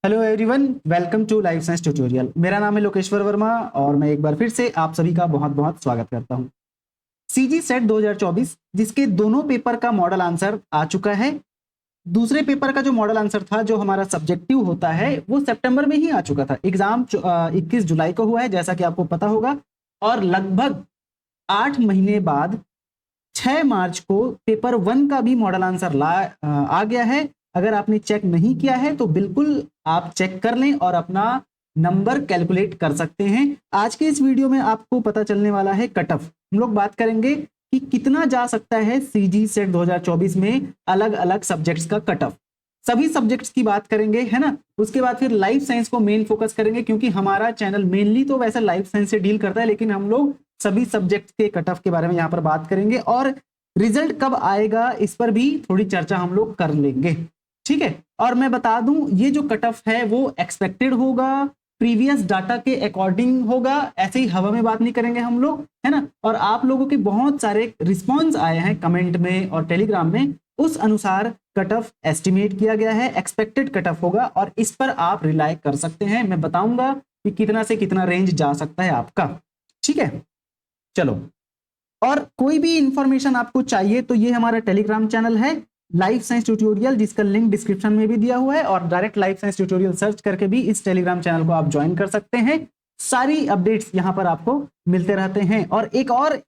Hello everyone, welcome to life science tutorial. मेरा नाम है लोकेश्वर वर्मा और मैं एक बार फिर से आप सभी का बहुत बहुत स्वागत करता हूं। सीजी सेट 2024 जिसके दोनों पेपर का मॉडल आंसर आ चुका है। दूसरे पेपर का जो मॉडल आंसर था, जो हमारा सब्जेक्टिव होता है, वो सितंबर में ही आ चुका था। एग्जाम 21 जुलाई को हुआ है, जैसा कि आपको पता होगा। और लगभग 8 महीने बाद 6 मार्च को पेपर 1 का भी मॉडल आंसर आ गया है। अगर आपने चेक नहीं किया है तो बिल्कुल आप चेक कर लें और अपना नंबर कैलकुलेट कर सकते हैं। आज के इस वीडियो में आपको पता चलने वाला है कट ऑफ। हम लोग बात करेंगे कि कितना जा सकता है सीजी सेट 2024 में अलग अलग सब्जेक्ट्स का कट ऑफ। सभी सब्जेक्ट्स की बात करेंगे, है ना। उसके बाद फिर लाइफ साइंस को मेन फोकस करेंगे, क्योंकि हमारा चैनल मेनली तो वैसे लाइफ साइंस से डील करता है, लेकिन हम लोग सभी सब्जेक्ट्स के कट ऑफ के बारे में यहाँ पर बात करेंगे और रिजल्ट कब आएगा इस पर भी थोड़ी चर्चा हम लोग कर लेंगे, ठीक है। और मैं बता दूं, ये जो कट ऑफ है वो एक्सपेक्टेड होगा, प्रीवियस डाटा के अकॉर्डिंग होगा। ऐसे ही हवा में बात नहीं करेंगे हम लोग, है ना। और आप लोगों के बहुत सारे रिस्पॉन्स आए हैं कमेंट में और टेलीग्राम में, उस अनुसार कट ऑफ एस्टिमेट किया गया है। एक्सपेक्टेड कट ऑफ होगा और इस पर आप रिलाय कर सकते हैं। मैं बताऊंगा कि कितना से कितना रेंज जा सकता है आपका, ठीक है। चलो, और कोई भी इंफॉर्मेशन आपको चाहिए तो ये हमारा टेलीग्राम चैनल है लाइफ साइंस ट्यूटोरियल, जिसका लिंक डिस्क्रिप्शन में भी दिया हुआ है, और direct life science tutorial search करके भी इस टेलीग्राम चैनल को आप ज्वाइन कर सकते हैं। सारी अपडेट्स यहां पर आपको मिलते रहते हैं। और एक और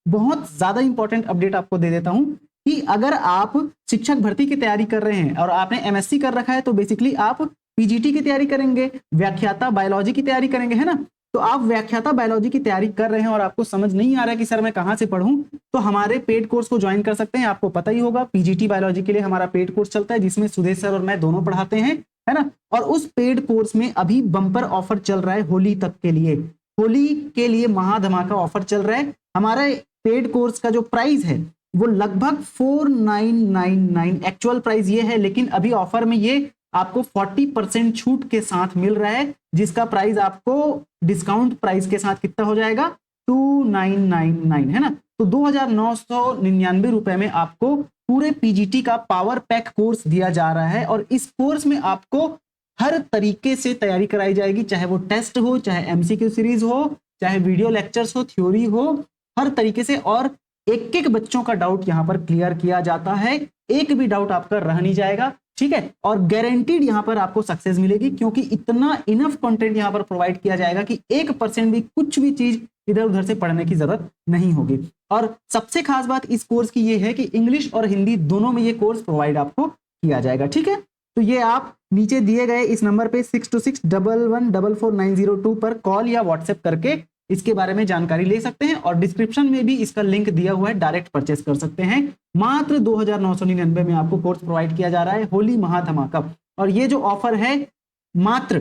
बहुत ज्यादा इंपॉर्टेंट अपडेट आपको दे देता हूं कि अगर आप शिक्षक भर्ती की तैयारी कर रहे हैं और आपने एमएससी कर रखा है, तो बेसिकली आप पीजीटी की तैयारी करेंगे, व्याख्याता बायोलॉजी की तैयारी करेंगे, है ना। तो आप व्याख्याता बायोलॉजी की तैयारी कर रहे हैं और आपको समझ नहीं आ रहा है कि सर मैं कहां से पढ़ूं, तो हमारे पेड कोर्स को ज्वाइन कर सकते हैं। आपको पता ही होगा, पीजीटी बायोलॉजी के लिए हमारा पेड कोर्स चलता है, जिसमें सुदेश सर और मैं दोनों पढ़ाते हैं, है ना। और उस पेड कोर्स में अभी बम्पर ऑफर चल रहा है होली तक के लिए। होली के लिए महाधमाका ऑफर चल रहा है। हमारे पेड कोर्स का जो प्राइस है वो लगभग 4999 एक्चुअल प्राइस ये है, लेकिन अभी ऑफर में ये आपको 40% छूट के साथ मिल रहा है, जिसका प्राइस आपको डिस्काउंट प्राइस के साथ कितना हो जाएगा, 2999, है ना। तो 2999 रुपए में आपको पूरे पीजीटी का पावर पैक कोर्स दिया जा रहा है। और इस कोर्स में आपको हर तरीके से तैयारी कराई जाएगी, चाहे वो टेस्ट हो, चाहे एमसीक्यू सीरीज हो, चाहे वीडियो लेक्चर्स हो, थ्योरी हो, हर तरीके से। और एक एक बच्चों का डाउट यहां पर क्लियर किया जाता है, एक भी डाउट आपका रह नहीं जाएगा, ठीक है। और गारंटीड यहां पर आपको सक्सेस मिलेगी, क्योंकि इतना इनफ कंटेंट यहां पर प्रोवाइड किया जाएगा कि 1% भी कुछ भी चीज इधर उधर से पढ़ने की जरूरत नहीं होगी। और सबसे खास बात इस कोर्स की ये है कि इंग्लिश और हिंदी दोनों में ये कोर्स प्रोवाइड आपको किया जाएगा, ठीक है। तो ये आप नीचे दिए गए इस नंबर पे 6261144902 पर कॉल या व्हाट्सएप करके इसके बारे में जानकारी ले सकते हैं। और डिस्क्रिप्शन में भी इसका लिंक दिया हुआ है, डायरेक्ट परचेस कर सकते हैं। मात्र 2999 में आपको कोर्स प्रोवाइड किया जा रहा है, होली महाधमाका। और ये जो ऑफर है मात्र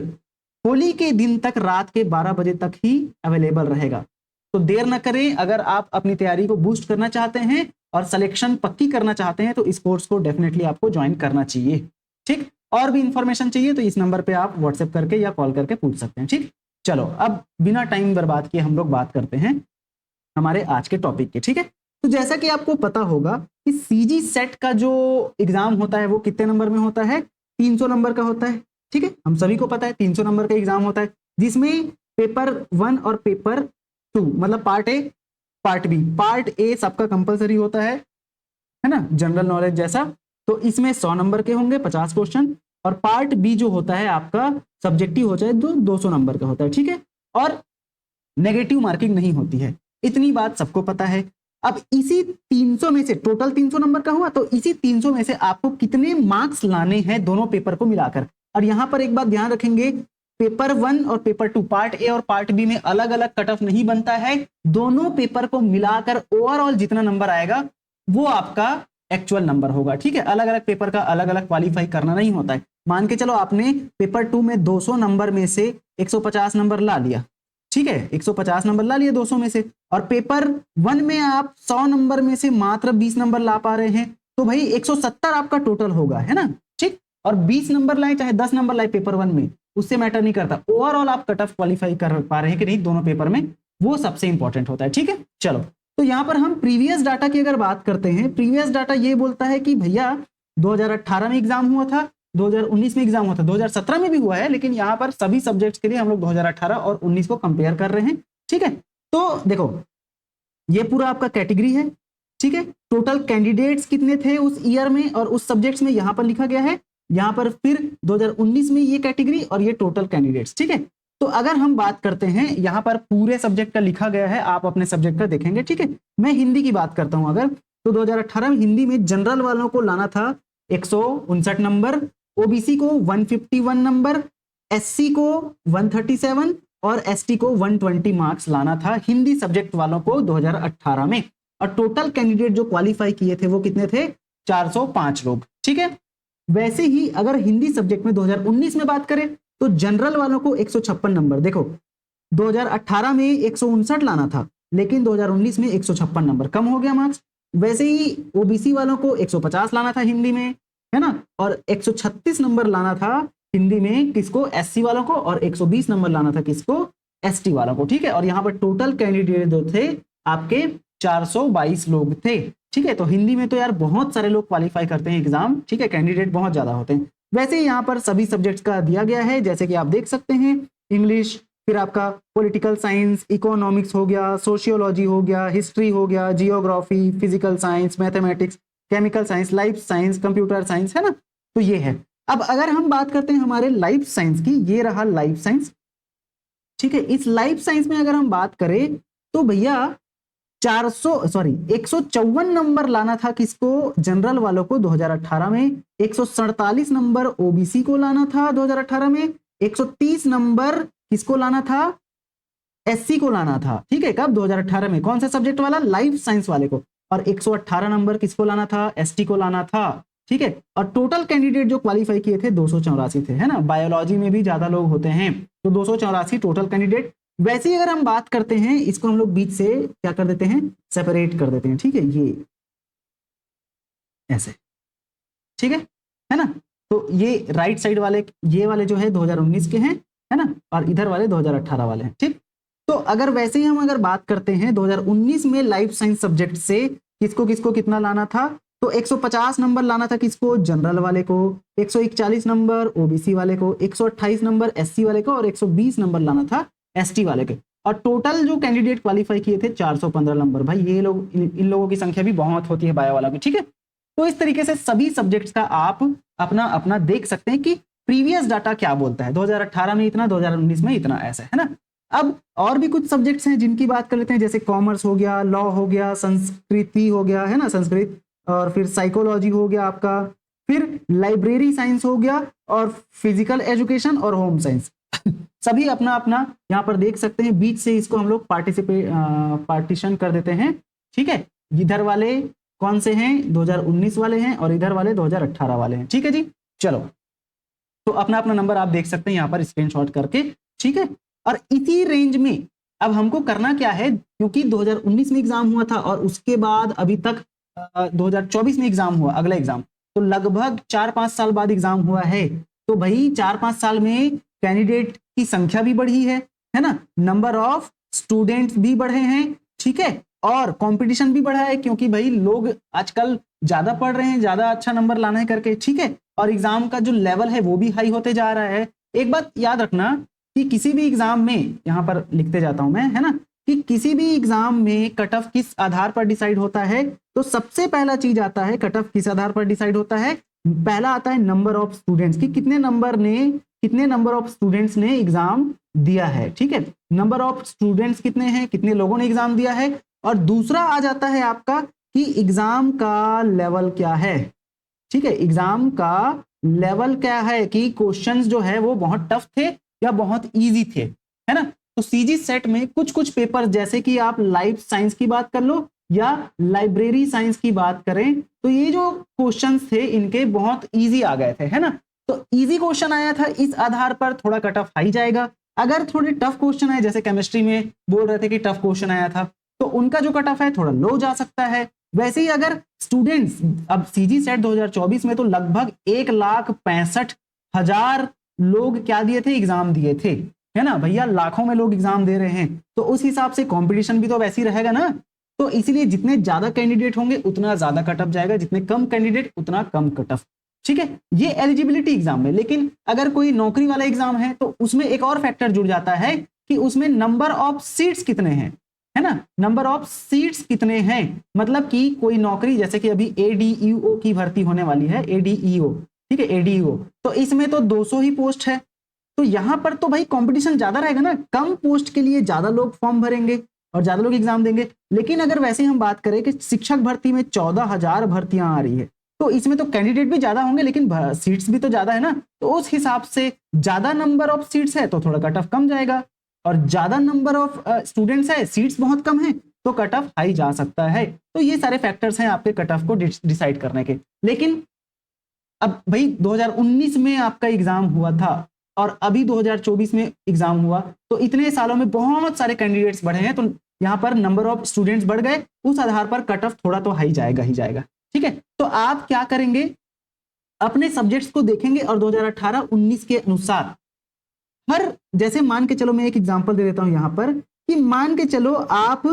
होली के दिन तक रात के 12 बजे तक ही अवेलेबल रहेगा। तो देर न करें, अगर आप अपनी तैयारी को बूस्ट करना चाहते हैं और सिलेक्शन पक्की करना चाहते हैं तो इस कोर्स को डेफिनेटली आपको ज्वाइन करना चाहिए, ठीक। और भी इंफॉर्मेशन चाहिए तो इस नंबर पे आप व्हाट्सएप करके या कॉल करके पूछ सकते हैं, ठीक। चलो, अब बिना टाइम बर्बाद किए हम लोग बात करते हैं हमारे आज के टॉपिक के, ठीक है। तो जैसा कि आपको पता होगा कि सीजी सेट का जो एग्जाम होता है वो कितने नंबर में होता है, 300 नंबर का होता है, ठीक है। हम सभी को पता है 300 नंबर का एग्जाम होता है, जिसमें पेपर 1 और पेपर 2, मतलब part A part B. Part A सबका कंपलसरी होता है ना, जनरल नॉलेज जैसा। तो इसमें 100 नंबर के होंगे, 50 क्वेश्चन। और पार्ट बी जो होता है आपका सब्जेक्टिव होता है, 200 नंबर का होता है, ठीक है। और नेगेटिव मार्किंग नहीं होती है, इतनी बात सबको पता है। अब इसी 300 में से, टोटल 300 नंबर का हुआ, तो इसी 300 में से आपको कितने मार्क्स लाने हैं दोनों पेपर को मिलाकर। और यहां पर एक बात ध्यान रखेंगे, पेपर 1 और पेपर 2, पार्ट ए और पार्ट बी में अलग अलग कट ऑफ नहीं बनता है। दोनों पेपर को मिलाकर ओवरऑल जितना नंबर आएगा वो आपका एक्चुअल नंबर होगा, ठीक है। अलग अलग पेपर का अलग अलग क्वालिफाई करना नहीं होता है। मान के चलो आपने पेपर 2 में 200 नंबर में से 150 नंबर ला लिया, ठीक है, 150 नंबर ला लिए 200 में से। और पेपर 1 में आप 100 नंबर में से मात्र 20 नंबर ला पा रहे हैं, तो भाई 170 आपका टोटल होगा, है ना, ठीक। और 20 नंबर लाए चाहे 10 नंबर लाए पेपर 1 में, उससे मैटर नहीं करता। ओवरऑल आप कट ऑफ क्वालिफाई कर पा रहे हैं कि नहीं दोनों पेपर में, वो सबसे इंपॉर्टेंट होता है, ठीक है। चलो, तो यहां पर हम प्रीवियस डाटा की अगर बात करते हैं, प्रीवियस डाटा ये बोलता है कि भैया 2018 में एग्जाम हुआ था, 2019 में एग्जाम होता है, 2017 में भी हुआ है, लेकिन यहाँ पर सभी सब्जेक्ट्स के लिए हम लोग 2018 और 19 को कंपेयर कर रहे हैं। ठीक है, तो देखो ये पूरा आपका कैटेगरी है। ठीक है, टोटल कैंडिडेट्स कितने थे उस ईयर में और उस सब्जेक्ट्स में यहाँ पर लिखा गया है, यहाँ पर फिर 2019 में ये कैटेगरी और ये टोटल कैंडिडेट्स। ठीक है, तो अगर हम बात करते हैं, यहाँ पर पूरे सब्जेक्ट का लिखा गया है, आप अपने सब्जेक्ट का देखेंगे। ठीक है, मैं हिंदी की बात करता हूं अगर, तो 2018 में हिंदी में जनरल वालों को लाना था 159 नंबर, ओबीसी को 151 नंबर, एससी को 137 और एसटी को 120 मार्क्स लाना था हिंदी सब्जेक्ट वालों को 2018 में। और टोटल कैंडिडेट जो क्वालिफाई किए थे वो कितने थे? 405 लोग। ठीक है, वैसे ही अगर हिंदी सब्जेक्ट में 2019 में बात करें तो जनरल वालों को 156 नंबर, देखो 2018 में 159 लाना था, लेकिन 2019 में 156 नंबर, कम हो गया मार्क्स। वैसे ही ओबीसी वालों को 150 लाना था हिंदी में, है ना, और 136 नंबर लाना था हिंदी में किसको? एससी वालों को, और 120 नंबर लाना था किसको? एसटी वालों को। ठीक है, और यहाँ पर टोटल कैंडिडेट जो थे आपके 422 लोग थे। ठीक है, तो हिंदी में तो यार बहुत सारे लोग क्वालिफाई करते हैं एग्जाम। ठीक है, कैंडिडेट बहुत ज्यादा होते हैं। वैसे ही यहाँ पर सभी सब्जेक्ट्स का दिया गया है, जैसे कि आप देख सकते हैं, इंग्लिश, फिर आपका पॉलिटिकल साइंस, इकोनॉमिक्स हो गया, सोशियोलॉजी हो गया, हिस्ट्री हो गया, geography, physical science, mathematics, chemical science, life science, computer science, है ना। तो ये है। अब अगर हम बात करते हैं हमारे लाइफ साइंस की, ये रहा लाइफ साइंस। ठीक है, इस लाइफ साइंस में अगर हम बात करें तो भैया 154 नंबर लाना था किसको? जनरल वालों को 2018 में, 147 नंबर ओबीसी को लाना था 2018 में, 130 नंबर किसको लाना था? एससी को लाना था। ठीक है, कब? 2018 में। कौन सा सब्जेक्ट वाला? लाइफ साइंस वाले को। और 118 नंबर किसको लाना था? एसटी को लाना था। ठीक है, और टोटल कैंडिडेट जो क्वालिफाई किए थे 284 थे, है ना। बायोलॉजी में भी ज्यादा लोग होते हैं, तो 284 टोटल कैंडिडेट। वैसे ही अगर हम बात करते हैं, इसको हम लोग बीच से क्या कर देते हैं? सेपरेट कर देते हैं। ठीक है, ये ऐसे। ठीक है ना। तो ये राइट साइड वाले, ये वाले जो है 2019 के हैं, है ना, और इधर वाले 2018 वाले हैं। ठीक, तो अगर वैसे ही हम अगर बात करते हैं 2019 में लाइफ साइंस सब्जेक्ट से किसको किसको कितना लाना था, तो 150 नंबर लाना था किसको? जनरल वाले को, 141 नंबर ओबीसी वाले को, 128 नंबर एससी वाले को, और 120 नंबर लाना था एसटी वाले के। और टोटल जो कैंडिडेट क्वालिफाई किए थे 415 नंबर। भाई ये लोग, इन लोगों की संख्या भी बहुत होती है बायो वाला की। ठीक है, तो इस तरीके से सभी सब्जेक्ट्स का आप अपना अपना देख सकते हैं कि प्रीवियस डाटा क्या बोलता है, 2018 में इतना, 2019 में इतना, ऐसा, है ना। अब और भी कुछ सब्जेक्ट्स हैं जिनकी बात कर लेते हैं, जैसे कॉमर्स हो गया, लॉ हो गया, संस्कृति हो गया, है ना, संस्कृत, और फिर साइकोलॉजी हो गया आपका, फिर लाइब्रेरी साइंस हो गया, और फिजिकल एजुकेशन और होम साइंस। सभी अपना अपना यहाँ पर देख सकते हैं। बीच से इसको हम लोग पार्टीशन कर देते हैं। ठीक है, इधर वाले कौन से हैं? 2019 वाले हैं, और इधर वाले 2018 वाले हैं। ठीक है जी, चलो, तो अपना अपना नंबर आप देख सकते हैं यहाँ पर स्क्रीनशॉट करके। ठीक है, और इसी रेंज में अब हमको करना क्या है, क्योंकि 2019 में एग्जाम हुआ था और उसके बाद अभी तक 2024 में एग्जाम हुआ, अगला एग्जाम, तो लगभग 4-5 साल बाद एग्जाम हुआ है। तो भाई 4-5 साल में कैंडिडेट की संख्या भी बढ़ी है ना, नंबर ऑफ स्टूडेंट्स भी बढ़े हैं। ठीक है, और कंपटीशन भी बढ़ा है, क्योंकि भाई लोग आजकल ज्यादा पढ़ रहे हैं, ज्यादा अच्छा नंबर लाना है करके। ठीक है, और एग्जाम का जो लेवल है वो भी हाई होते जा रहा है। एक बात याद रखना कि किसी भी एग्जाम में, यहाँ पर लिखते जाता हूं मैं, है ना, कि किसी भी एग्जाम में कट ऑफ किस आधार पर डिसाइड होता है, तो सबसे पहला चीज आता है कट ऑफ किस आधार पर डिसाइड होता है। पहला आता है नंबर ऑफ स्टूडेंट्स, कि कितने नंबर ऑफ स्टूडेंट्स ने एग्जाम दिया है। ठीक है, नंबर ऑफ स्टूडेंट्स कितने हैं, कितने लोगों ने एग्जाम दिया है। और दूसरा आ जाता है आपका कि एग्जाम का लेवल क्या है। ठीक है, एग्जाम का लेवल क्या है, कि क्वेश्चंस जो है वो बहुत टफ थे या बहुत इजी थे, है ना। तो सीजी सेट में कुछ कुछ पेपर, जैसे कि आप लाइफ साइंस की बात कर लो या लाइब्रेरी साइंस की बात करें, तो ये जो क्वेश्चंस थे इनके बहुत इजी आ गए थे, है ना। तो इजी क्वेश्चन आया था, इस आधार पर थोड़ा कट ऑफ हाई जाएगा। अगर थोड़े टफ क्वेश्चन आए, जैसे केमिस्ट्री में बोल रहे थे कि टफ क्वेश्चन आया था, तो उनका जो कट ऑफ है थोड़ा लो जा सकता है। वैसे ही अगर स्टूडेंट्स, अब सीजी सेट 2024 में तो लगभग 1,65,000 लोग क्या दिए थे? एग्जाम दिए थे, है ना भैया, लाखों में लोग एग्जाम दे रहे हैं, तो उस हिसाब से कंपटीशन भी तो वैसे ही रहेगा ना। तो इसीलिए जितने ज्यादा कैंडिडेट होंगे उतना ज्यादा कट ऑफ जाएगा, जितने कम कैंडिडेट उतना कम कट ऑफ। ठीक है, ये एलिजिबिलिटी एग्जाम में। लेकिन अगर कोई नौकरी वाला एग्जाम है तो उसमें एक और फैक्टर जुड़ जाता है कि उसमें नंबर ऑफ सीट्स कितने हैं, है ना, नंबर ऑफ सीट्स कितने हैं। मतलब कि कोई नौकरी जैसे कि अभी एडीईओ की भर्ती होने वाली है, एडीईओ, ठीक है, एडीईओ, तो इसमें तो 200 ही पोस्ट है। तो यहां पर तो भाई कंपटीशन ज्यादा रहेगा ना, कम पोस्ट के लिए ज्यादा लोग फॉर्म भरेंगे और ज्यादा लोग एग्जाम देंगे। लेकिन अगर वैसे हम बात करें कि शिक्षक भर्ती में 14,000 भर्तियां आ रही है, तो इसमें तो कैंडिडेट भी ज्यादा होंगे लेकिन सीट्स भी तो ज्यादा है ना, तो उस हिसाब से ज्यादा नंबर ऑफ सीट्स है तो थोड़ा कट ऑफ कम जाएगा, और ज्यादा नंबर ऑफ स्टूडेंट्स है, सीट्स बहुत कम है, तो कट ऑफ हाई जा सकता है। तो ये सारे फैक्टर्स हैं आपके कट ऑफ को डिसाइड करने के। लेकिन अब भाई 2019 में आपका एग्जाम हुआ था और अभी 2024 में एग्जाम हुआ, तो इतने सालों में बहुत सारे कैंडिडेट्स बढ़े हैं, तो यहाँ पर नंबर ऑफ स्टूडेंट्स बढ़ गए, उस आधार पर कट ऑफ थोड़ा तो हाई जाएगा ही जाएगा। ठीक है, तो आप क्या करेंगे, अपने सब्जेक्ट्स को देखेंगे और 2018-19 के अनुसार हर, जैसे मान के चलो मैं एक एग्जांपल दे देता हूं यहां पर, कि मान के चलो आप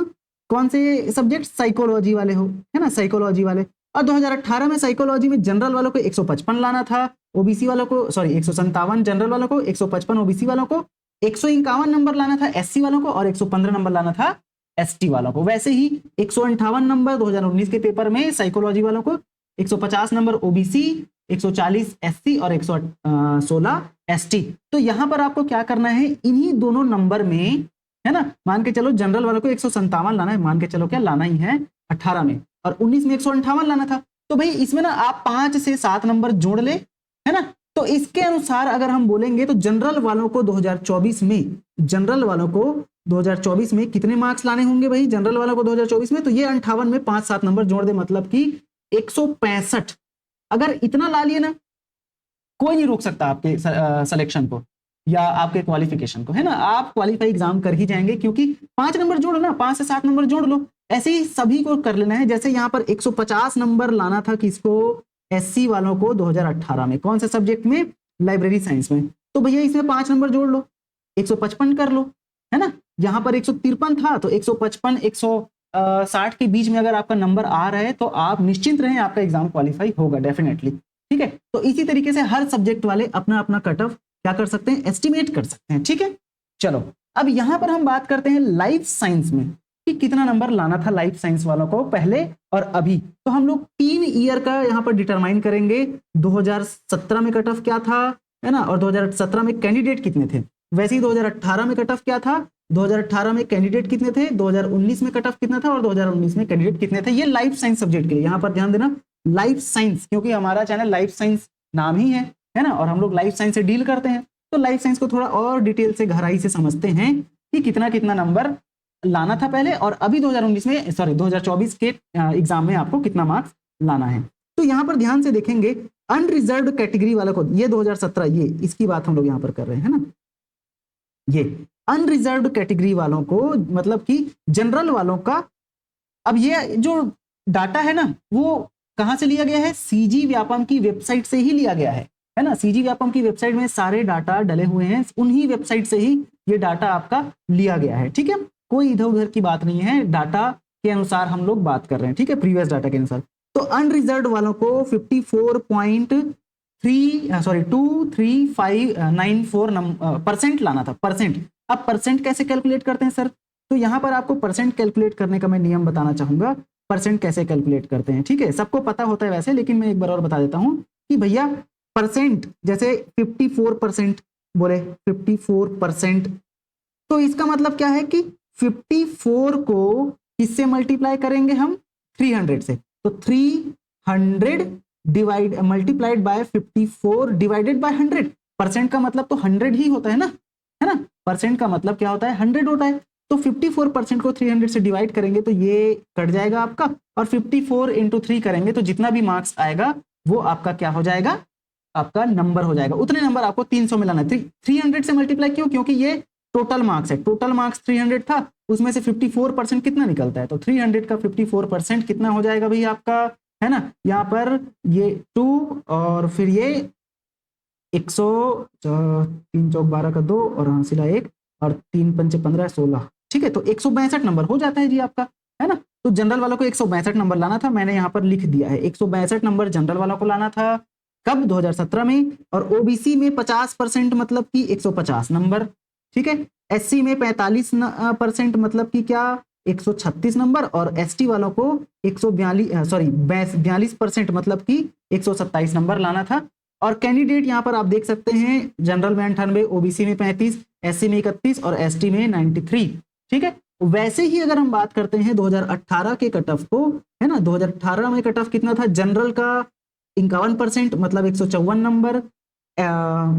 कौन से सब्जेक्ट, साइकोलॉजी वाले हो, है ना, साइकोलॉजी वाले, और 2018 में साइकोलॉजी में जनरल वालों को 155 लाना था, ओबीसी वालों को 157 जनरल वालों को, 155 ओबीसी वालों को, 151 नंबर लाना था एससी वालों को, और 115 नंबर लाना था एसटी वालों को। वैसे ही 158 नंबर 2019 के पेपर में साइकोलॉजी वालों को, 150 नंबर ओबीसी, 140 एससी और 116 एसटी। तो यहां पर आपको क्या करना है, इन्हीं दोनों नंबर में, है ना, मान के चलो जनरल वालों को 157 लाना है, मान के चलो क्या लाना ही है 18 में, और 19 में 158 लाना था, तो भाई इसमें ना आप 5 से 7 नंबर जोड़ ले, है ना। तो इसके अनुसार अगर हम बोलेंगे तो जनरल वालों को 2024 में, जनरल वालों को 2024 में कितने मार्क्स लाने होंगे भाई जनरल वालों को 2024 में, तो ये 58 में 5-7 नंबर जोड़ दे, मतलब कि 165। अगर इतना ला लिए ना, कोई नहीं रोक सकता आपके सिलेक्शन को या आपके क्वालिफिकेशन को, है ना, आप क्वालिफाई एग्जाम कर ही जाएंगे, क्योंकि 5 नंबर जोड़ो ना, 5 से 7 नंबर जोड़ लो, ऐसे ही सभी को कर लेना है। जैसे यहाँ पर 150 नंबर लाना था किसको, एससी वालों को 2018 में, कौन से सब्जेक्ट में, लाइब्रेरी साइंस में, तो भैया इसमें 5 नंबर जोड़ लो, 155 कर लो, है ना। यहाँ पर 153 था तो 155 160 के बीच में अगर आपका नंबर आ रहा है तो आप निश्चिंत रहें, आपका एग्जाम क्वालिफाई होगा डेफिनेटली। ठीक है, तो इसी तरीके से हर सब्जेक्ट वाले अपना अपना कट ऑफ क्या कर सकते हैं, एस्टिमेट कर सकते हैं। ठीक है, चलो अब यहां पर हम बात करते हैं लाइफ साइंस में कि कितना नंबर लाना था लाइफ साइंस वालों को पहले और अभी। तो हम लोग 3 ईयर का यहां पर डिटरमाइन करेंगे, 2017 में कट ऑफ क्या था, है ना, और 2017 में कैंडिडेट कितने थे। वैसे ही 2018 में कट ऑफ क्या था, 2018 में कैंडिडेट कितने थे, 2019 में कट ऑफ कितना था, और 2019 में कैंडिडेट कितने थे। ये लाइफ साइंस सब्जेक्ट के लिए यहां पर ध्यान देना, लाइफ साइंस, क्योंकि हमारा चैनल लाइफ साइंस नाम ही है ना, और हम लोग लाइफ साइंस से डील करते हैं, तो लाइफ साइंस को थोड़ा और डिटेल से गहराई से समझते हैं कि कितना कितना नंबर लाना था पहले और अभी 2024 के एग्जाम में आपको कितना मार्क्स लाना है। तो यहां पर ध्यान से देखेंगे, अनरिजर्व्ड कैटेगरी वालों को, ये 2017, ये इसकी बात हम लोग यहां पर कर रहे हैं ना, ये अनरिजर्व्ड कैटेगरी वालों को, मतलब कि जनरल वालों का। अब ये जो डाटा है ना, वो कहां से लिया गया है, सीजी व्यापम की वेबसाइट से ही लिया गया है ना। सीजी व्यापम की वेबसाइट में सारे डाटा डले हुए हैं, उन्हीं वेबसाइट से ही ये डाटा आपका लिया गया है। ठीक है, कोई इधर उधर की बात नहीं है, डाटा के अनुसार हम लोग बात कर रहे हैं, ठीक है, प्रीवियस डाटा के अनुसार। तो अनरिजर्व्ड वालों को 24.2394% लाना था, परसेंट। अब परसेंट कैसे कैलकुलेट करते हैं सर, तो यहां पर आपको परसेंट कैलकुलेट करने का मैं नियम बताना चाहूंगा, परसेंट कैसे कैलकुलेट करते हैं। ठीक है, सबको पता होता है वैसे, लेकिन मैं एक बार और बता देता हूं कि भैया परसेंट, जैसे 54% बोले, 54%, तो इसका मतलब क्या है कि 54 को किससे मल्टीप्लाई करेंगे हम, 300 से, तो 300 multiplied by 54 divided by 100। Percent का मतलब तो 100 ही होता है ना, है ना, परसेंट का मतलब क्या होता है, 100 होता है। तो 54% को 300 से डिवाइड करेंगे तो ये कट जाएगा आपका, और 54 इंटू 3 करेंगे तो जितना भी मार्क्स आएगा वो आपका क्या हो जाएगा, आपका नंबर हो जाएगा। उतने नंबर आपको 300 में लाना है। 300 से मल्टीप्लाई क्यों, क्योंकि ये टोटल मार्क्स है, टोटल मार्क्स 300 था, उसमें से 54% कितना निकलता है, तो 300 का 54% कितना हो जाएगा भाई आपका, है ना, यहाँ पर ये 2 और फिर ये 100, 3 चौक 12 का 2 और हासिला 1 और 3 पंचे 15 16, ठीक है, तो 162 नंबर हो जाता है जी आपका, है ना। तो जनरल वालों को 162 नंबर लाना था, मैंने यहाँ पर लिख दिया है 162 नंबर जनरल वालों को लाना था, कब? 2017 में। और ओबीसी में 50% मतलब कि 150 नंबर, ठीक है। एससी में 45% मतलब कि क्या? 136 नंबर। और एसटी वालों को 42% मतलब कि 127 नंबर लाना था। और कैंडिडेट यहाँ पर आप देख सकते हैं, जनरल में 98, ओबीसी में 35, एससी में 31 और एसटी में 93, ठीक है। वैसे ही अगर हम बात करते हैं 2018 के कट ऑफ को, है ना, 2018 में कट ऑफ कितना था? जनरल का 51% मतलब 154 नंबर,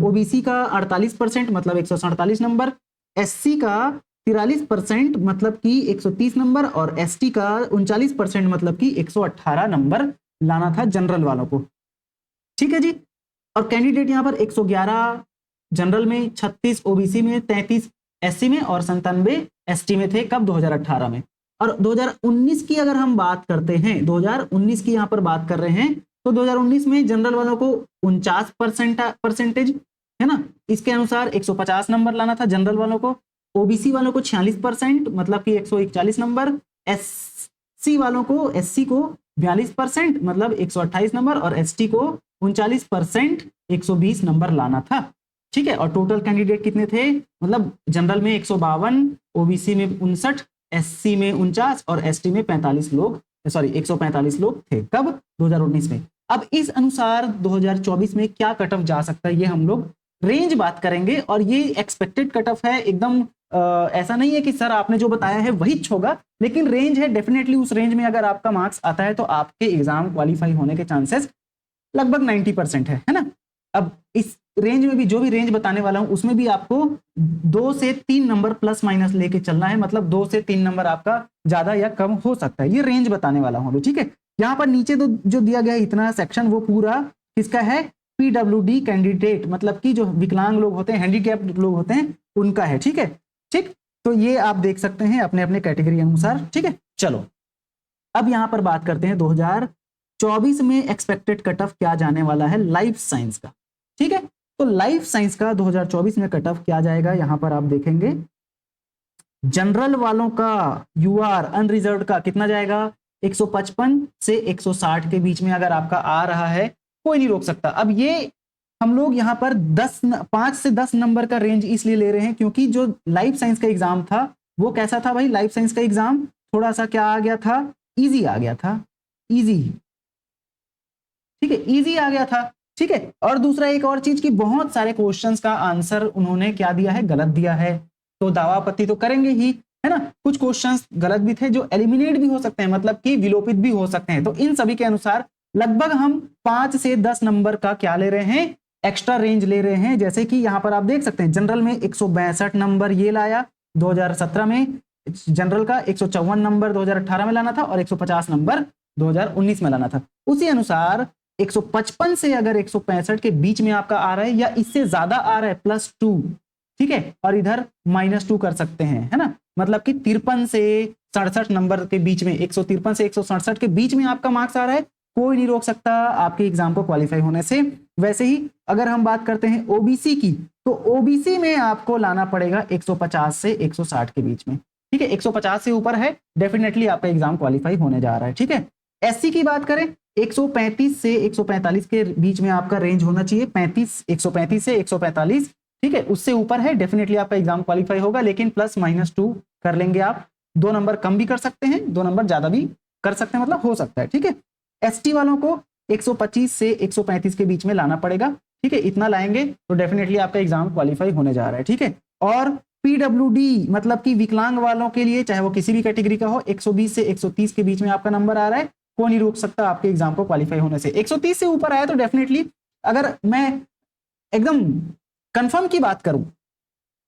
ओबीसी का 48% मतलब 147 नंबर, एससी का 43% मतलब कि 130 नंबर और एसटी का 39% मतलब कि 118 नंबर लाना था जनरल वालों को, ठीक है जी। और कैंडिडेट यहां पर 111 जनरल में, 36 ओबीसी में, 33 एससी में और 97 एसटी में थे। कब? 2018 में। और 2019 की अगर हम बात करते हैं, 2019 की यहां पर बात कर रहे हैं, तो 2019 में जनरल वालों को 49% है ना, इसके अनुसार 150 नंबर लाना था जनरल वालों को। ओबीसी वालों को 46% मतलब कि 141 नंबर, एससी वालों को, एससी को 42% मतलब 128 नंबर और एसटी को 39% 120 नंबर लाना था, ठीक है। और टोटल कैंडिडेट कितने थे? मतलब जनरल में 152, ओबीसी में 59, एससी में 49 और एसटी में 45 लोग, सॉरी 145 लोग थे। कब? 2019 में। अब इस अनुसार 2024 में क्या कट ऑफ जा सकता है, ये हम लोग रेंज बात करेंगे। और ये एक्सपेक्टेड कट ऑफ है, एकदम ऐसा नहीं है कि सर आपने जो बताया है वही होगा, लेकिन रेंज है। डेफिनेटली उस रेंज में अगर आपका मार्क्स आता है तो आपके एग्जाम क्वालिफाई होने के चांसेस लगभग 90% है ना। अब इस रेंज में भी जो भी रेंज बताने वाला हूं उसमें भी आपको 2 से 3 नंबर प्लस माइनस लेके चलना है, मतलब 2 से 3 नंबर आपका ज्यादा या कम हो सकता है। ये रेंज बताने वाला हूं, ठीक है। यहां पर नीचे तो जो दिया गया है इतना सेक्शन, वो पूरा किसका है? पीडब्ल्यूडी कैंडिडेट, मतलब कि जो विकलांग लोग होते हैं, हैंडीकैप्ड लोग होते हैं, उनका है, ठीक है। ठीक, तो ये आप देख सकते हैं अपने अपने कैटेगरी अनुसार, ठीक है। चलो अब यहां पर बात करते हैं 2024 में एक्सपेक्टेड कट ऑफ क्या जाने वाला है लाइफ साइंस का, ठीक है। तो लाइफ साइंस का 2024 में कट ऑफ क्या जाएगा, यहां पर आप देखेंगे जनरल वालों का यूआर अनरिजर्व्ड का कितना जाएगा? 155 से 160 के बीच में अगर आपका आ रहा है, कोई नहीं रोक सकता। अब ये हम लोग यहां पर 5 से 10 नंबर का रेंज इसलिए ले रहे हैं क्योंकि जो लाइफ साइंस का एग्जाम था वो कैसा था भाई? लाइफ साइंस का एग्जाम थोड़ा सा क्या आ गया था? इजी आ गया था, इजी, ठीक है, इजी आ गया था, ठीक है। और दूसरा एक और चीज की बहुत सारे क्वेश्चंस का आंसर उन्होंने क्या दिया है? गलत दिया है। तो दावा आपत्ति तो करेंगे ही, है ना। कुछ क्वेश्चंस गलत भी थे जो एलिमिनेट भी हो सकते हैं, मतलब कि विलोपित भी हो सकते हैं। तो इन सभी के अनुसार लगभग हम 5 से 10 नंबर का क्या ले रहे हैं? एक्स्ट्रा रेंज ले रहे हैं। जैसे कि यहां पर आप देख सकते हैं जनरल में 162 नंबर ये लाया 2017 में, जनरल का 154 नंबर 2018 में लाना था और 150 नंबर 2019 में लाना था। उसी अनुसार 155 से अगर 165 के बीच में आपका आ रहा है या इससे ज्यादा आ रहा है +2, ठीक है, और इधर -2 कर सकते हैं, है ना। मतलब कि 53 से 67 नंबर के बीच में, 153 से 167 के बीच में आपका मार्क्स आ रहा है, कोई नहीं रोक सकता आपके एग्जाम को क्वालिफाई होने से। वैसे ही अगर हम बात करते हैं ओबीसी की, तो ओबीसी में आपको लाना पड़ेगा 150 से 160 के बीच में, ठीक है। 150 से ऊपर है, डेफिनेटली आपका एग्जाम क्वालिफाई होने जा रहा है, ठीक है। एससी की बात करें, 135 से 145 के बीच में आपका रेंज होना चाहिए, 135 से 145, ठीक है। उससे ऊपर है, डेफिनेटली आपका एग्जाम क्वालिफाई होगा, लेकिन +-2 कर लेंगे आप। 2 नंबर कम भी कर सकते हैं, 2 नंबर ज्यादा भी कर सकते हैं, मतलब हो सकता है, ठीक है। एसटी वालों को 125 से 135 के बीच में लाना पड़ेगा, ठीक है। इतना लाएंगे तो डेफिनेटली आपका एग्जाम क्वालिफाई होने जा रहा है, ठीक है। और पीडब्ल्यूडी मतलब कि विकलांग वालों के लिए, चाहे वो किसी भी कैटेगरी का हो, 120 से 130 के बीच में आपका नंबर आ रहा है, कोई नहीं रोक सकता आपके एग्जाम को क्वालिफाई होने से। 130 से ऊपर आया तो डेफिनेटली, अगर मैं एकदम कंफर्म की बात करूं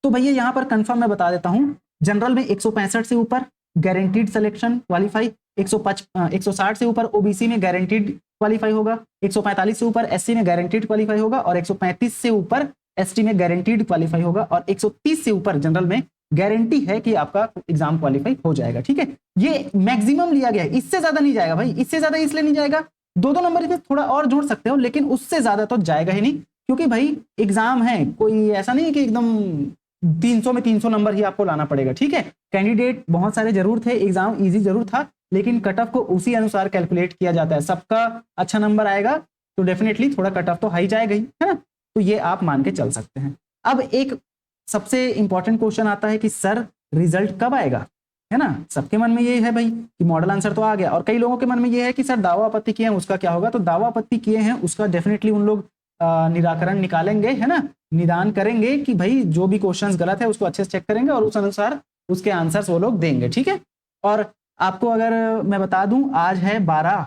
तो भैया यहां पर कंफर्म मैं बता देता हूं, जनरल में 165 से ऊपर गारंटीड सिलेक्शन क्वालिफाई, 160 से ऊपर ओबीसी में गारंटीड क्वालिफाई होगा, 145 से ऊपर एससी में गारंटीड क्वालिफाई होगा और 135 से ऊपर एसटी में गारंटीड क्वालिफाई होगा और 130 से ऊपर जनरल में गारंटी है कि आपका एग्जाम क्वालिफाई हो जाएगा, ठीक है। ये मैक्सिमम लिया गया है, इससे ज्यादा नहीं जाएगा भाई। इससे ज्यादा इसलिए नहीं जाएगा, 2-2 नंबर इसमें थोड़ा और जोड़ सकते हो, लेकिन उससे ज्यादा तो जाएगा ही नहीं, क्योंकि भाई एग्जाम है, कोई ऐसा नहीं है कि एकदम 300 में 300 नंबर ही आपको लाना पड़ेगा, ठीक है। कैंडिडेट बहुत सारे जरूर थे, एग्जाम इजी जरूर था, लेकिन कट ऑफ को उसी अनुसार कैलकुलेट किया जाता है। सबका अच्छा नंबर आएगा तो डेफिनेटली थोड़ा कट ऑफ तो हाई जाएगा ही, है ना। तो ये आप मान के चल सकते हैं। अब एक सबसे इंपॉर्टेंट क्वेश्चन आता है कि सर रिजल्ट कब आएगा, है ना। सबके मन में ये है भाई कि मॉडल आंसर तो आ गया, और कई लोगों के मन में ये है कि सर दावा आपत्ति किए हैं उसका क्या होगा। तो दावा आपत्ति किए हैं उसका डेफिनेटली उन लोग निराकरण निकालेंगे, है ना, निदान करेंगे कि भाई जो भी क्वेश्चंस गलत है उसको अच्छे से चेक करेंगे और उस अनुसार उसके आंसर्स वो लोग देंगे, ठीक है। और आपको अगर मैं बता दूं, आज है 12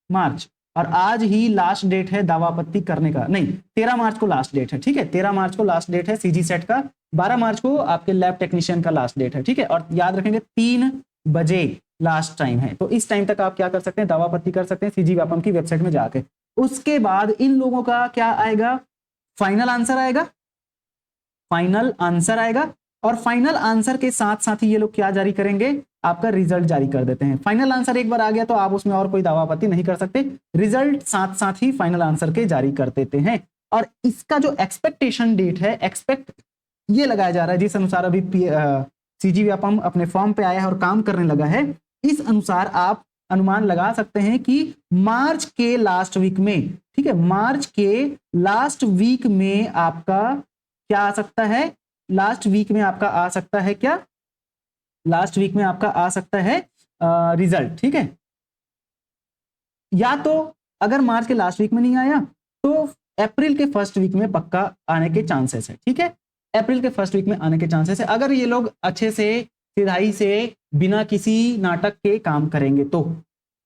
मार्च और आज ही लास्ट डेट है दावा आपत्ति करने का, नहीं 13 मार्च को लास्ट डेट है, ठीक है। 13 मार्च को लास्ट डेट है सीजी सेट का, 12 मार्च को आपके लैब टेक्नीशियन का लास्ट डेट है, ठीक है। और याद रखेंगे 3 बजे लास्ट टाइम है, तो इस टाइम तक आप क्या कर सकते हैं, दावा आपत्ति कर सकते हैं सीजी व्यापम की वेबसाइट में जाके। उसके बाद इन लोगों का क्या आएगा, फाइनल आंसर आएगा, फाइनल आंसर आएगा, और फाइनल आंसर के साथ साथ ही ये लोग क्या जारी करेंगे, आपका रिजल्ट जारी कर देते हैं। फाइनल आंसर एक बार आ गया तो आप उसमें और कोई दावा आपत्ति नहीं कर सकते, रिजल्ट साथ साथ ही फाइनल आंसर के जारी कर देते हैं। और इसका जो एक्सपेक्टेशन डेट है, एक्सपेक्ट ये लगाया जा रहा है जिस अनुसार अभी सीजी व्यापम अपने फॉर्म पे आया है और काम करने लगा है, इस अनुसार आप अनुमान लगा सकते हैं कि मार्च के लास्ट वीक में, ठीक है, मार्च के लास्ट वीक में आपका क्या आ सकता है, लास्ट वीक में आपका आ सकता है क्या, लास्ट वीक में आपका आ सकता है रिजल्ट, ठीक है। या तो अगर मार्च के लास्ट वीक में नहीं आया तो अप्रैल के फर्स्ट वीक में पक्का आने के चांसेस है, ठीक है। अप्रैल के फर्स्ट वीक में आने के चांसेस है, अगर ये लोग अच्छे से सिधाई से बिना किसी नाटक के काम करेंगे तो।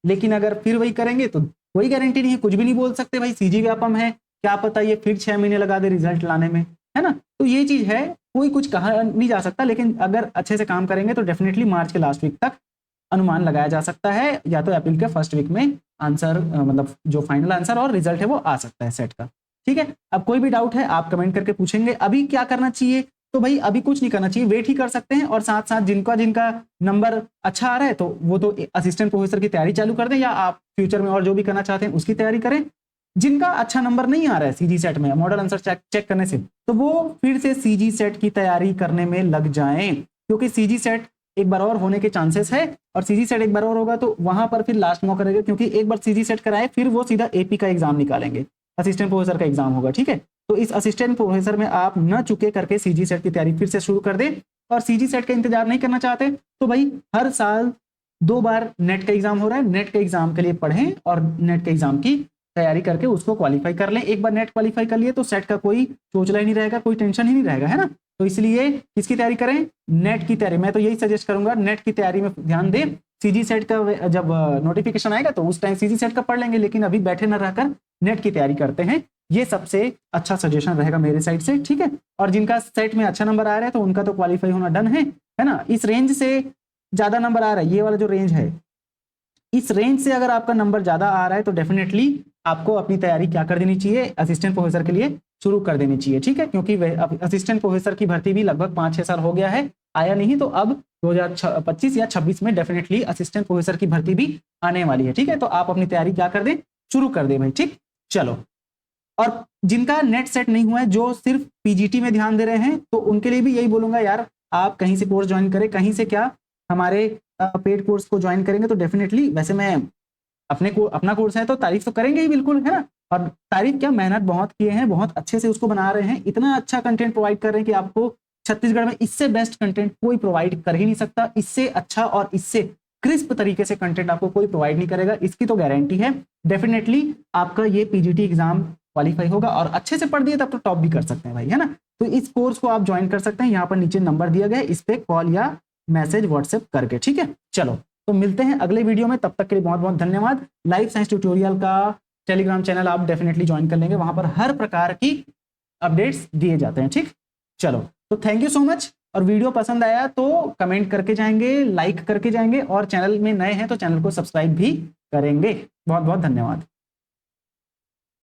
लेकिन अगर फिर वही करेंगे तो कोई गारंटी नहीं है, कुछ भी नहीं बोल सकते भाई, सीजी व्यापम है, क्या पता ये फिर 6 महीने लगा दे रिजल्ट लाने में, है ना। तो ये चीज है, कोई कुछ कहा नहीं जा सकता, लेकिन अगर अच्छे से काम करेंगे तो डेफिनेटली मार्च के लास्ट वीक तक अनुमान लगाया जा सकता है, या तो अप्रैल के फर्स्ट वीक में आंसर मतलब जो फाइनल आंसर और रिजल्ट है वो आ सकता है सेट का, ठीक है। अब कोई भी डाउट है आप कमेंट करके पूछेंगे। अभी क्या करना चाहिए, तो भाई अभी कुछ नहीं करना चाहिए, वेट ही कर सकते हैं, और साथ साथ जिनका जिनका नंबर अच्छा आ रहा है तो वो तो असिस्टेंट प्रोफेसर की तैयारी चालू कर दें, या आप फ्यूचर में और जो भी करना चाहते हैं उसकी तैयारी करें। जिनका अच्छा नंबर नहीं आ रहा है सीजी सेट में मॉडल आंसर चेक करने से, तो वो फिर से सीजी सेट की तैयारी करने में लग जाएं, क्योंकि सीजी सेट एक बार और होने के चांसेस है, और सीजी सेट एक बार और होगा तो वहां पर फिर लास्ट मौका रहेगा, क्योंकि एक बार सीजी सेट कराए फिर वो सीधा एपी का एग्जाम निकालेंगे, असिस्टेंट प्रोफेसर का एग्जाम होगा, ठीक है। तो इस असिस्टेंट प्रोफेसर में आप न चुके करके सीजी सेट की तैयारी फिर से शुरू कर दें, और सीजी सेट का इंतजार नहीं करना चाहते तो भाई हर साल 2 बार नेट का एग्जाम हो रहा है, नेट के एग्जाम के लिए पढ़ें और नेट के एग्जाम की तैयारी करके उसको क्वालिफाई कर लें। एक बार नेट क्वालिफाई कर लिए तो सेट का कोई चोचला ही नहीं रहेगा, कोई टेंशन ही नहीं रहेगा, है ना। तो इसलिए किसकी तैयारी करें, नेट की तैयारी। मैं तो यही सजेस्ट करूंगा, नेट की तैयारी में ध्यान दें। सीजी सेट का जब नोटिफिकेशन आएगा तो उस टाइम सीजी सेट का पढ़ लेंगे, लेकिन अभी बैठे न रहकर नेट की तैयारी करते हैं, ये सबसे अच्छा सजेशन रहेगा मेरे साइड से, ठीक है। और जिनका सेट में अच्छा नंबर आ रहा है तो उनका तो क्वालिफाई होना डन है ना। इस रेंज से ज्यादा नंबर आ रहा है, ये वाला जो रेंज है, इस रेंज से अगर आपका नंबर ज्यादा आ रहा है तो डेफिनेटली आपको अपनी तैयारी क्या कर देनी चाहिए, असिस्टेंट प्रोफेसर के लिए शुरू कर देनी चाहिए, ठीक है। क्योंकि असिस्टेंट प्रोफेसर की भर्ती भी लगभग 5-6 साल हो गया है, आया नहीं, तो अब 2025 या 26 में डेफिनेटली असिस्टेंट प्रोफेसर की भर्ती भी आने वाली है, ठीक है। तो आप अपनी तैयारी क्या कर दें, शुरू कर दें भाई, ठीक। चलो, और जिनका नेट सेट नहीं हुआ है, जो सिर्फ पीजीटी में ध्यान दे रहे हैं, तो उनके लिए भी यही बोलूंगा यार, आप कहीं से कोर्स ज्वाइन करें, कहीं से क्या हमारे पेड कोर्स को ज्वाइन करेंगे तो डेफिनेटली, वैसे मैं अपना कोर्स है तो तारीफ तो करेंगे ही बिल्कुल, है ना। और तारीफ क्या, मेहनत बहुत किए हैं, बहुत अच्छे से उसको बना रहे हैं, इतना अच्छा कंटेंट प्रोवाइड कर रहे हैं कि आपको छत्तीसगढ़ में इससे बेस्ट कंटेंट कोई प्रोवाइड कर ही नहीं सकता, इससे अच्छा और इससे क्रिस्प तरीके से कंटेंट आपको कोई प्रोवाइड नहीं करेगा, इसकी तो गारंटी है। डेफिनेटली आपका ये पीजीटी एग्जाम क्वालिफाई होगा, और अच्छे से पढ़ दिए तब तो टॉप भी कर सकते हैं भाई, है ना। तो इस कोर्स को आप ज्वाइन कर सकते हैं, यहाँ पर नीचे नंबर दिया गया है, इस पे कॉल या मैसेज व्हाट्सएप करके, ठीक है। चलो, तो मिलते हैं अगले वीडियो में, तब तक के लिए बहुत बहुत धन्यवाद। लाइफ साइंस ट्यूटोरियल का टेलीग्राम चैनल आप डेफिनेटली ज्वाइन कर लेंगे, वहां पर हर प्रकार की अपडेट्स दिए जाते हैं, ठीक। चलो, तो थैंक यू सो मच, और वीडियो पसंद आया तो कमेंट करके जाएंगे, लाइक करके जाएंगे, और चैनल में नए हैं तो चैनल को सब्सक्राइब भी करेंगे। बहुत बहुत धन्यवाद।